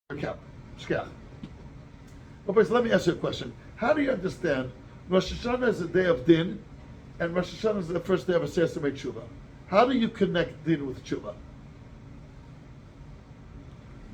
Shkiach. Okay, so let me ask you a question. How do you understand Rosh Hashanah is a day of din, and Rosh Hashanah is the first day of Aseret Tshuva? How do you connect din with tshuva?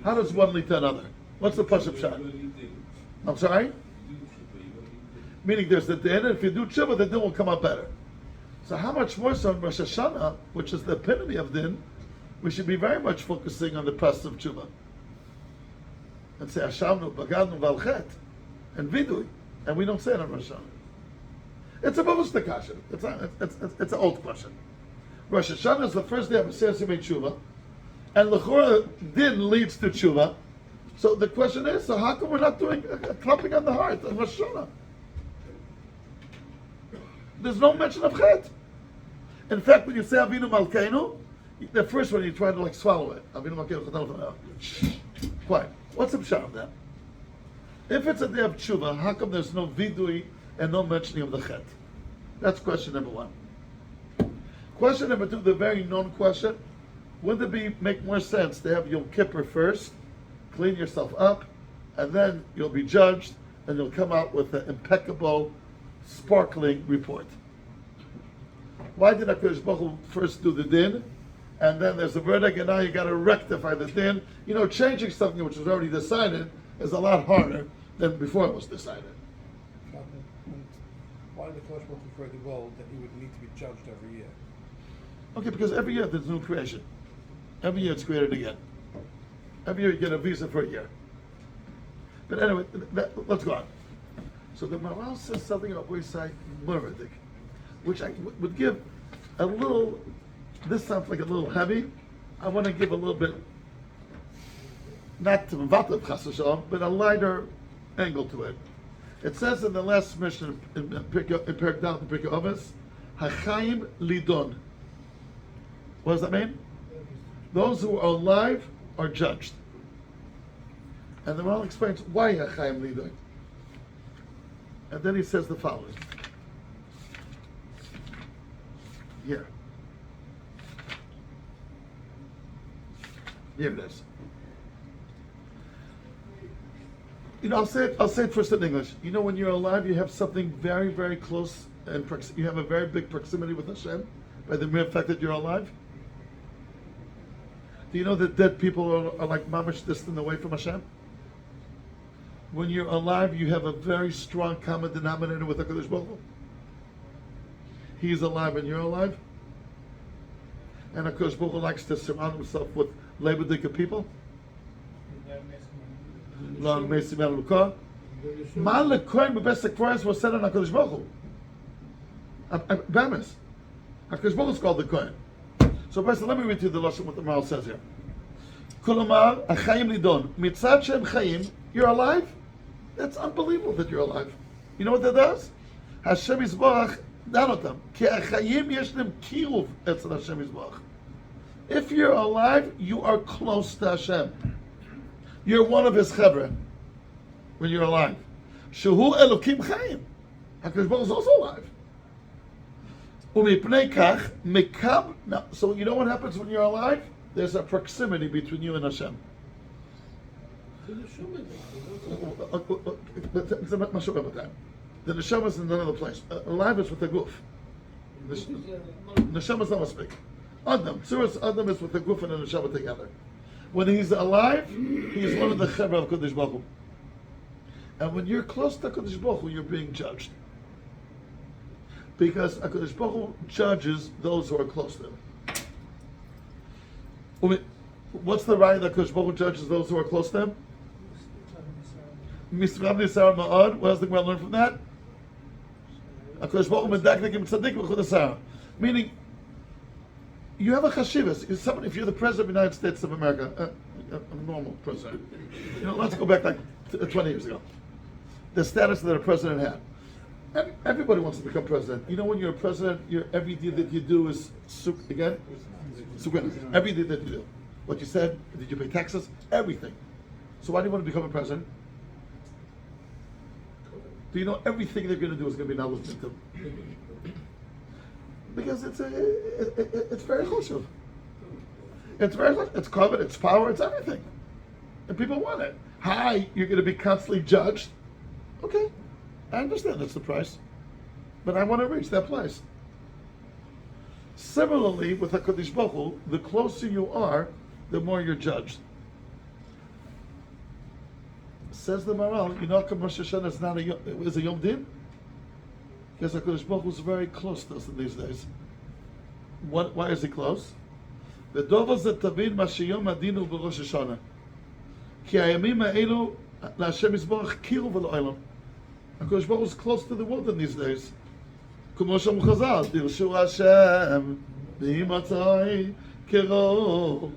How does one lead to another? What's the pasuk shot? I'm sorry? Meaning there's the din, and if you do tshuva, the din will come out better. So how much more so in Rosh Hashanah, which is the epitome of din, we should be very much focusing on the process of tshuva. And say Hashamnu, Bagadnu, Valchet, and Vidui. And we don't say it on Rosh Hashanah. It's a Bavus Kasha. It's an old question. Rosh Hashanah is the first day of Aseret Tshuva, and L'chora din leads to tshuva. So the question is, so how come we're not doing a clapping on the heart on Rosh Hashanah? There's no mention of chet. In fact, when you say Avinu Malkeinu, the first one you try to like swallow it. Avinu Malkeinu, quiet. What's the pshat of that? If it's a day of tshuva, how come there's no vidui and no mentioning of the chet? That's question number one. Question number two, the very known question: wouldn't it make more sense to have Yom Kippur first, clean yourself up, and then you'll be judged, and you'll come out with an impeccable, sparkling report? Why did HaKadosh Baruch Hu first do the din, and then there's a verdict, and now you got to rectify the din? You know, changing something which was already decided is a lot harder than before it was decided. Why did the Kodesh Baruch Hu create the world that he would need to be judged every year? Okay, because every year there's new creation. Every year it's created again. Every year you get a visa for a year. But anyway, let's go on. So the Maral says something about Boisai Muradik, which I would give a little, this sounds like a little heavy. I want to give a little bit, not to Mvatab Chas v'Shalom, but a lighter angle to it. It says in the last mission in Perek Dalet in Pirkei Avos, Hachaim Lidon. What does that mean? Those who are alive are judged. And the Maral explains why Hachaim Lidon. And then he says the following. Here. Here it is. You know, I'll say it first in English. You know, when you're alive, you have something very, very close, and you have a very big proximity with Hashem by the mere fact that you're alive. Do you know that dead people are like mamish distant away from Hashem? When you're alive, you have a very strong common denominator with HaKadosh Baruch Hu. He's alive and you're alive. And HaKadosh Baruch Hu likes to surround himself with Leibadika people. Long Mesi Melukah. Ma lekoin bebes ekvoros was said on HaKadosh Baruch Hu. Bamis. HaKadosh Baruch Hu is called the Kohen. So, basically, let me read to you the lesson what the Maral says here. Kulomar achayim lidon mitzad shem chayim. You're alive. That's unbelievable that you're alive. You know what that does? Hashem Yisborach danotam ki achayim yeshnem kiruv etzel Hashem Yisborach. If you're alive, you are close to Hashem. You're one of His chevra when you're alive. Shehu Elokim Chayim. HaKadosh Baruch Hu is also alive. Umipnei kach mekab. Now, so you know what happens when you're alive? There's a proximity between you and Hashem. The neshama is in another place. Alive is with the guf. The neshama is not speak. Adam, Tzuras Adam is with the guf and the neshama together. When he's alive, he's one of the chevra of Kodesh Baruch Hu. And when you're close to Kodesh Baruch Hu, you're being judged. Because HaKadosh Baruch Hu judges those who are close to Him. What's the right that HaKadosh Baruch Hu judges those who are close to Him? Misrav Nisar Ma'od. What else do we learn from that? HaKadosh Baruch Hu medaknik im tzaddik v'chud asar. Meaning, you have a chashivas. If you're the president of the United States of America, a normal president, you know, let's go back like 20 years ago. The status that a president had. Everybody wants to become president. You know, when you're a president, every deed that you do is every deed that you do. What you said, did you pay taxes? Everything. So why do you want to become a president? Do you know everything they're going to do is going to be now looked into? Because it's very crucial. It's very close. It's covered, it's power, it's everything. And people want it. Hi, you're going to be constantly judged. Okay, I understand that's the price. But I want to reach that place. Similarly, with HaKadosh Baruch Hu, the closer you are, the more you're judged. Says the Maral, you know how Rosh Hashanah is a Yom Din? Because HaKadosh Baruch Hu is very close to us in these days. Why is he close? The Dova Zetavin Mashiyom Adinu B'Rosh Hashanah. Ki Hayamim Ha'elu LaHashem Yisborach Kiru V'Lo'elam. HaKadosh Baruch Hu is close to the world in these days. Kumo Shem Chazal, Dirshu Hashem B'Himatzai Kiro.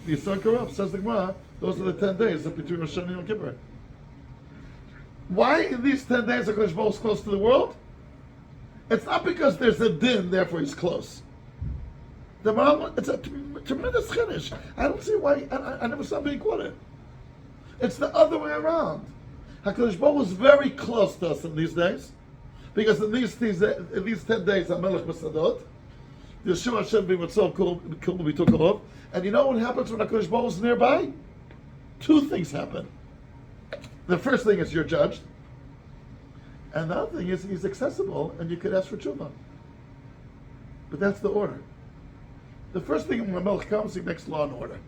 Yisrael Karab, says the Gemara, those are the 10 days between Rosh Hashanah and Yom Kippur. Why in these 10 days HaKadosh Baruch Hu is close to the world? It's not because there's a din, therefore he's close. The Maral, it's a tremendous chiddush. I don't see why, I never saw being quoted. It's the other way around. HaKadosh Baruch Hu is very close to us in these days, because in these 10 days, HaMelech B'Sadot, Yeshua Hashem B'Mitzvot Kol B'Tu Karov, and you know what happens when HaKadosh Baruch Hu is nearby? Two things happen. The first thing is you're judged, and the other thing is he's accessible, and you could ask for tshuva. But that's the order. The first thing when HaMelech comes, he makes law and order.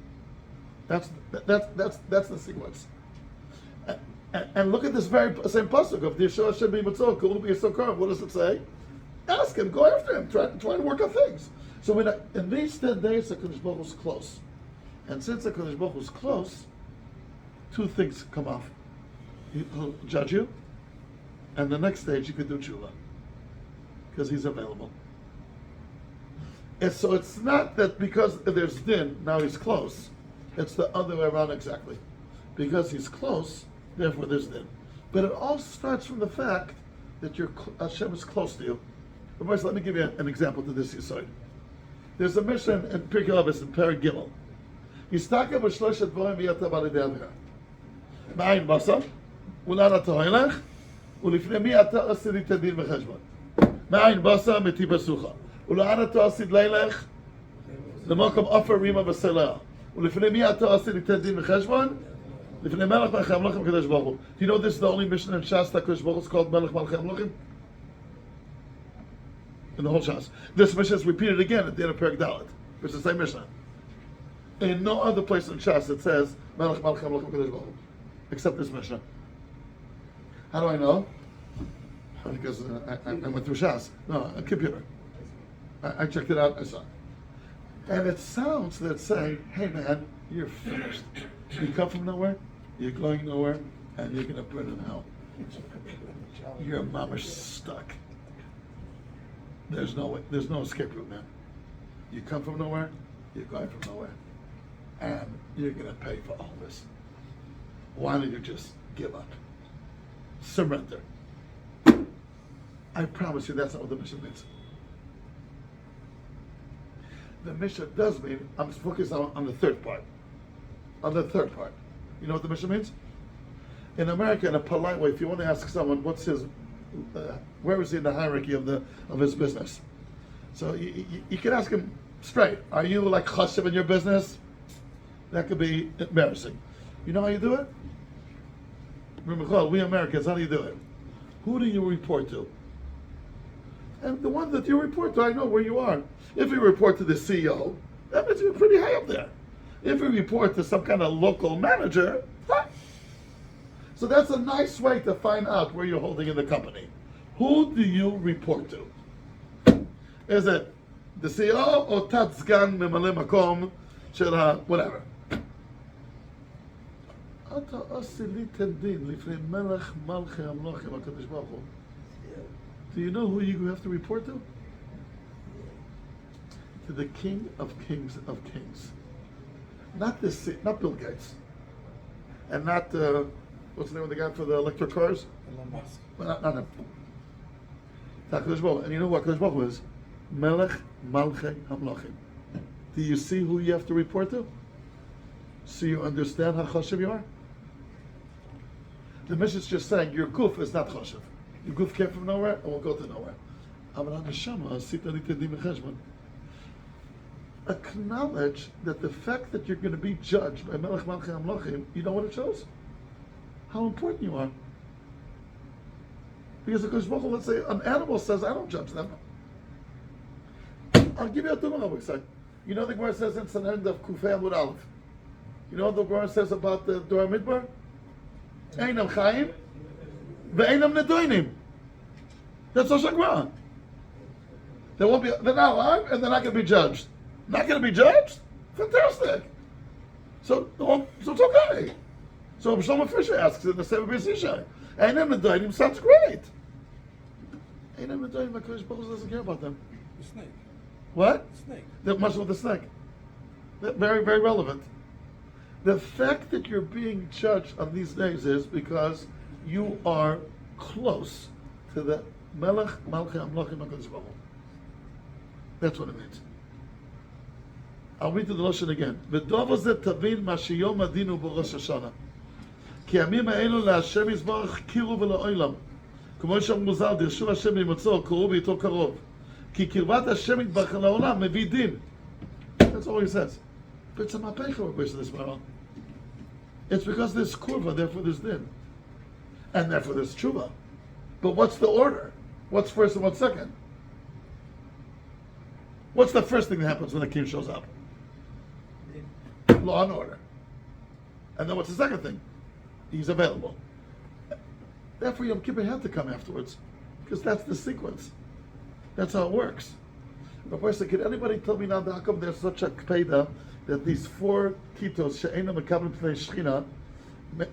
That's the sequence. And look at this very same pasuk of Yeshua Hashem B'Mitzvot Kol B'Tu Karov. What does it say? Ask him, go after him, try to work on things. So in these 10 days, HaKadosh Baruch Hu is close. And since HaKadosh Baruch Hu is close, two things come off. He'll judge you, and the next stage you could do tshuva, because he's available. And so it's not that because there's din, now he's close. It's the other way around exactly. Because he's close, therefore there's din. But it all starts from the fact that Hashem is close to you. First, let me give you an example to this Yisod. There's a mission in Pirkei Avos in Perek Gimel. Yistaka b'shloshet dvarim v'yata b'alidei avira. Ma'ayin basa, u'lan ata hoilech, u'lifnei mi ata osid ite din v'cheshbon. Ma'ayin basa meti basucha. U'lan ata osid leilech, l'mokom ofer rima v'selea. U'lifnei mi ata osid ite din v'cheshbon, lifnei melech malchei hamlochim kadosh baruch hu. Do you know this is the only mission in Shas that Kadosh Baruch Hu is called Melech Malchei Hamlochim? In the whole Shas. This mission is repeated again at the end of Perek Dalet, which is the same mission. In no other place in Shas it says Melech Malchei Hamlochim Kadosh Baruch Hu, except this mission. How do I know? Because I went through Shas. No, a computer. I checked it out. I saw it. And it sounds that say, "Hey man, you're finished. You come from nowhere, you're going nowhere, and you're going to burn in hell. Your mama's stuck. There's no escape route, man. You come from nowhere, you're going from nowhere, and you're going to pay for all this. Why don't you just give up? Surrender." I promise you that's not what the mission means. The mission does mean, I'm focused on the third part. On the third part. You know what the mission means? In America, in a polite way, if you want to ask someone what's his, where is he in the hierarchy of his business? So you can ask him straight. Are you like chashiv in your business? That could be embarrassing. You know how you do it? Remember, we Americans, how do you do it? Who do you report to? And the one that you report to, I know where you are. If you report to the CEO, that means you're pretty high up there. If you report to some kind of local manager, fine. So that's a nice way to find out where you're holding in the company. Who do you report to? Is it the CEO or Tatzgan Memale Makom Shel whatever? Do you know who you have to report to? To the King of Kings of Kings. Not Bill Gates. And not, what's the name of the guy for the electric cars? Elon Musk. Well, not him. And you know what Kadosh Baruch Hu is? Melech Malchei Hamlochim. Do you see who you have to report to? So you understand how choshev you are? The mission is just saying your guf is not choshev. Your guf came from nowhere and will go to nowhere. acknowledge that the fact that you're going to be judged by Melech Malchei Hamlochim, you know what it shows? How important you are. Because the Kodesh Baruch Hu, let's say an animal says, I don't judge them. I'll give you a tumah, we say. You know the Gemara says in Sanhedrin of Kufay Amud Aleph. You know what the Gemara says about the Dor Midbar? Einam Chaim, ve'einam Nedoinim. That's Rosh Hashanah. They're not alive and they're not going to be judged. Not going to be judged? Fantastic. So it's okay. So Shlomo Fisher asks in the Sefer B'Yishai, Einam Nedoinim sounds great. Einam Nedoinim, HaKadosh Baruch Hu doesn't care about them. The snake. What? The snake. That much with the snake. Very, very relevant. The fact that you're being judged on these days is because you are close to the Melech Malchei Hamlochim HaKadosh Baruch Hu. That's what it means. I'll read to the Lashon again. V'dov hazeh tavin ma sheyom adinu b'Rosh Hashonoh. Ki yamim ha'elu la'Hashem yisbarach kiru v'la'olam. K'mo שאמרו ז"ל, דרשו השם להימצאו, קראו ואיתו קרוב. כי קרבת השם יתברך לעולם מביא דין. That's all he says. But it's a mapecha we're based on this Gemara. It's because there's kurva, therefore there's din. And therefore there's tshuva. But what's the order? What's first and what's second? What's the first thing that happens when the king shows up? Law and order. And then what's the second thing? He's available. Therefore Yom Kippur had to come afterwards. Because that's the sequence. That's how it works. Rabbi said, can anybody tell me now how come there's such a kpeda that these 4 kitos, she'ena mekabel pnei shechina,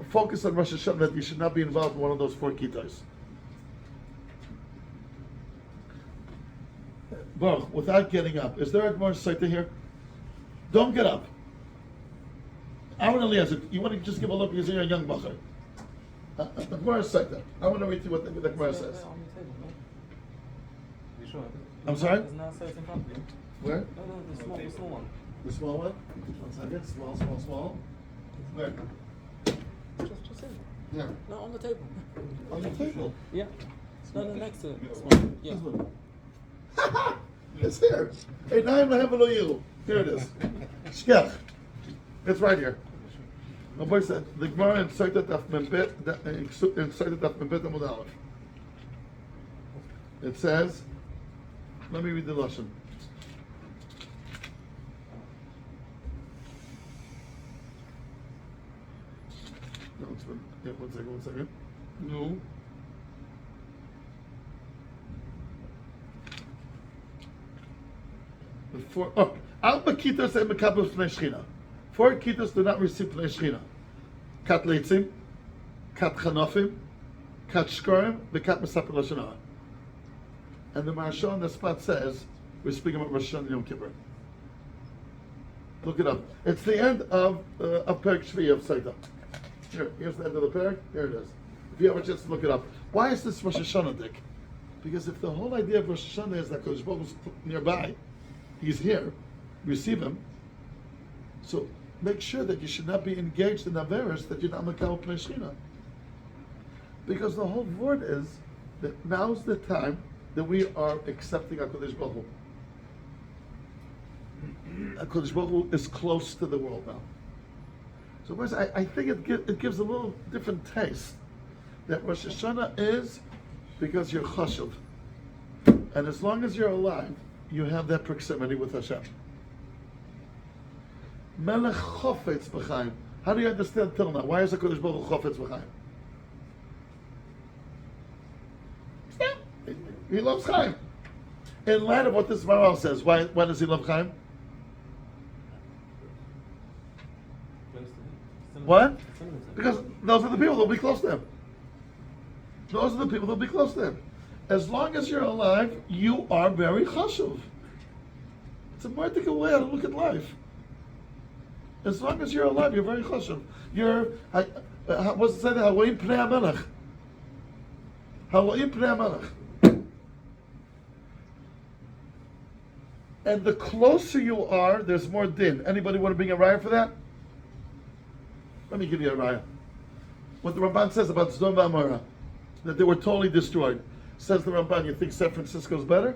focus on Rosh Hashanah, that you should not be involved in one of those 4 kitos? Baruch, without getting up, is there a Gemara Saita here? Don't get up. Aaron Eliezer, you want to just give a look because you're a young bacher. The Gemara Saita. I want to read you what the Gemara says. I'm sorry? There's no soap in front of you. Where? No, the small one. The small one? 1 second. Small. Where? Just in. Yeah. No, on the table. On the table. Yeah. No, next to it. Small. Yeah. This one. It's here. Hey, now I'm having a little. Here it is. Shkech. It's right here. My boy said the Gemara inserted Daf Membet Amud Aleph. It says, let me read the lashon. No, it's been, yeah, one second. No. Arba kitos and mekabel pnei shechina. 4 kitos do not receive pnei shechina. Kat leitzim, kat chanofim, kat shkorim, v'kat mesaper lashon hara. And the Maharsha on the spot says, we're speaking about Rosh Hashanah and Yom Kippur. Look it up. It's the end of Perek Shvi of Saita. Here's the end of the Perek. Here it is. If you have a chance to look it up. Why is this Rosh Hashanah, Dick? Because if the whole idea of Rosh Hashanah is that Kodesh Baruch Hu is nearby, he's here, receive him, so make sure that you should not be engaged in Averis, that you're not Makal Pnei Shechina. Because the whole word is that now's the time that we are accepting HaKadosh Baruch Hu. HaKadosh Baruch Hu is close to the world now. So I think it gives a little different taste that Rosh Hashanah is because you're chashuv. And as long as you're alive, you have that proximity with Hashem. Melech chofetz b'chaim. How do you understand till now? Why is HaKadosh Baruch Hu chofetz b'chaim? He loves Chaim. In light of what this Maral says, why does he love Chaim? What? Because those are the people that will be close to him. Those are the people that will be close to him. As long as you're alive, you are very chashuv. It's a practical way to look at life. As long as you're alive, you're very chashuv. You're, what's it say there? Ha'ro'im pnei hamelech. Ha'ro'im pnei hamelech. And the closer you are, there's more din. Anybody want to bring a raya for that? Let me give you a raya. What the Ramban says about Sodom and Gomorrah, that they were totally destroyed. Says the Ramban, you think San Francisco's better?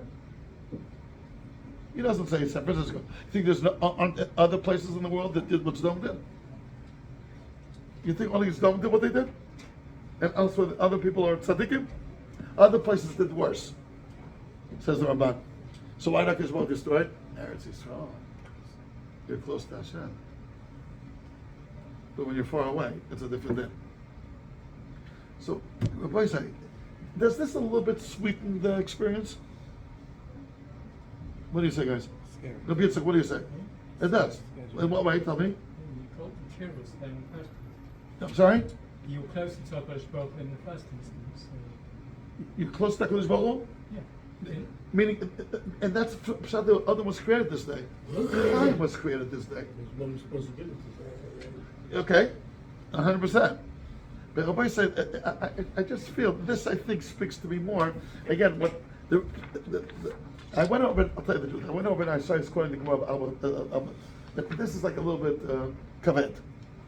He doesn't say San Francisco. You think there's aren't other places in the world that did what Sodom did? You think only Sodom did what they did? And elsewhere other people are tzaddikim? Other places did worse, says the Ramban. So why not just well destroyed? Eretz Yisrael. You're close to Hashem. But when you're far away, it's a different thing. So, Rabbi say, does this a little bit sweeten the experience? What do you say, guys? Scary. Rabbi Yitzchak, what do you say? It does. In what way? Tell me. You called the Kibbutz then in the first instance. I'm sorry? You were closer to HaKadosh Baruch Hu in the first instance. You're close to HaKadosh Baruch Hu? Yeah. Meaning, and that's Pshat, the other was created this day. Chaim was created this day. There's no responsibility. Okay, 100%. But Rabbi said, I just feel this. I think speaks to me more. Again, what I went over. I'll tell you the truth. I went over and I started quoting the Gemara. This is like a little bit kaved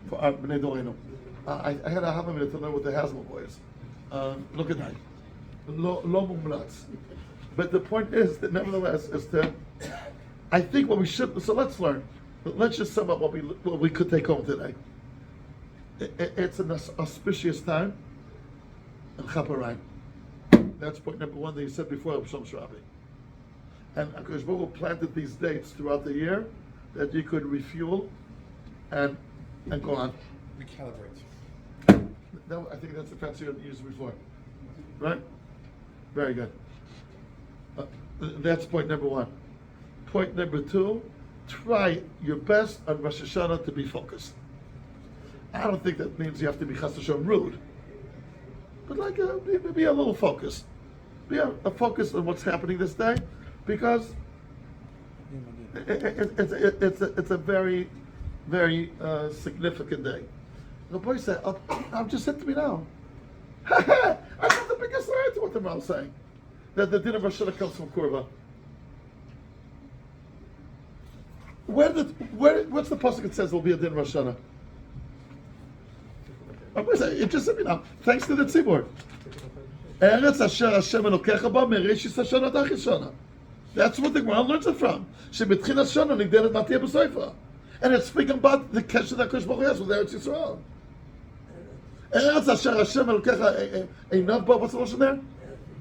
for our Bnei Dorenu. I had a half a minute to learn with the Hasbro boys. Look at that. Lo mumlatz. But the point is that nevertheless, I think what we should. So let's learn. Let's just sum up what we could take home today. It's an auspicious time and chaparayim. That's point number one that you said before of Shom Shrabi. And HaKadosh Baruch Hu planted these dates throughout the year that you could refuel and go on. Recalibrate. I think that's the fancy you used before. Right? Very good. That's point number one. Point number two, try your best on Rosh Hashanah to be focused. I don't think that means you have to be chas v'shalom rude, but like be a little focused. Be a focus on what's happening this day, because it's a very, very significant day. The boy said, "I'm just saying to me now." I got the biggest lie to what the Maral saying, that the din of Rosh Hashanah comes from Kurva. What's the pasuk that says there'll be a din of Rosh Hashanah? It just said me now. Thanks to the tzibur. Eretz asher Hashem elokecha ba mereshis hashana ad achis shana. That's what the Gemara learns it from. Shebetchilas shana nigdelet matiyah b'soifa, and it's speaking about the kesher that HaKadosh Baruch Hu has with Eretz Yisrael. Eretz asher Hashem elokecha einav ba. What's the lashon there?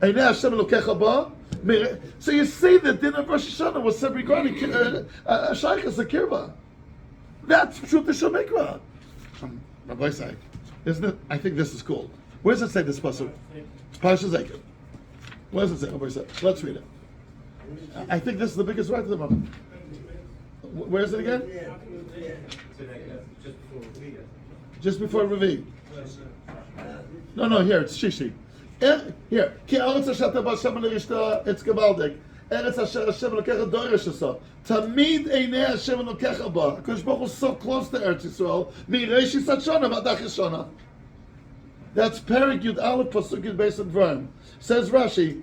Einei Hashem elokecha ba. So you see the din of Rosh Hashanah was said regarding shaychus akirva. That's pshuta shemikra. Rabbi say. Isn't it? I think this is cool. Where does it say this pasuk? It's Parashas Eikev. Where does it say? Rabbi say. Let's read it. I think this is the biggest right of the moment. Where is it again? Just before Revi. No, here, it's Shishi. Here. Ki aretz asher ba Hashem l'rishta, it's Gavaldik. Eretz asher Hashem elokecha doresh asa. Tamid einei Hashem elokecha ba. HaKadosh Baruch Hu is so close to Eretz Yisrael. Mireshis hashana v'ad achis shana. That's Perek Yud Aleph Pasuk Yud Beis and Dvarim. Says Rashi,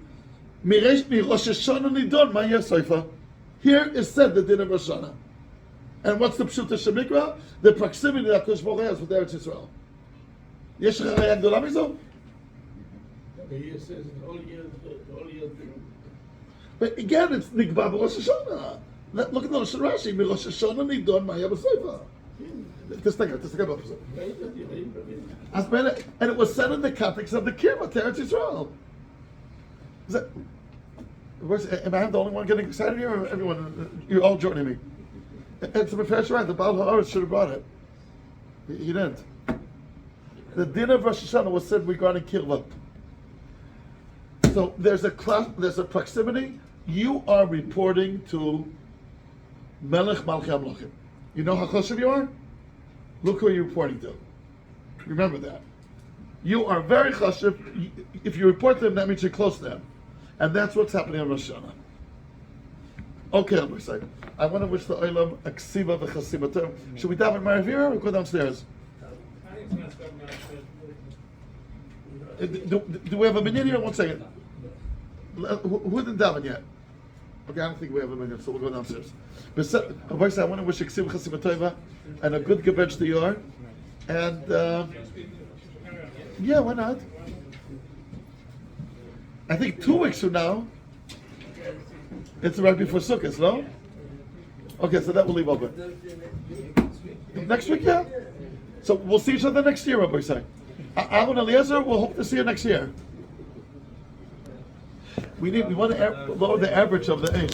Rosh Hashanah nidon ma yesoifa. Here is said the din of Rosh Hashanah. And what's the pshuta shemikra? The proximity that HaKadosh Baruch Hu has with Eretz Yisrael. Yesh לך ראיה גדולה מזו? He says all year. But again, it's Nigba b'Rosh Hashanah. Look at the Rashi. Rosh Hashanah nidon ma yesoifa. תסתכל בפסוק. And it was said in the context of the Kirva to Eretz Yisrael. Am I the only one getting excited here, or everyone? You're all joining me. It's a fair right. The Baal Haaretz should have brought it. He didn't. The din of Rosh Hashanah was said regarding Kirva. So there's a proximity. You are reporting to Melech Malchei Amlachim. You know how close you are? Look who you're reporting to. Remember that. You are very chashiv. If you report to them, that means you're close to them. And that's what's happening on Rosh Hashanah. Okay, I'm excited. I want to wish the Olam a ksiva v'chasiba. Should we daven Marav here or go downstairs? Do we have a minyan here? 1 second. Who didn't daven yet? Okay, I don't think we have a minyan, so we'll go downstairs. But I want to wish a ksiva v'chasiba tova and a good gebetz to you. And yeah, why not? I think 2 weeks from now, It's right before Sukkot, no? Okay, so that we'll leave open. Next week, yeah. So we'll see each other next year, Rabbi say. Aaron Eliezer, we'll hope to see you next year. We want to lower the average of the age.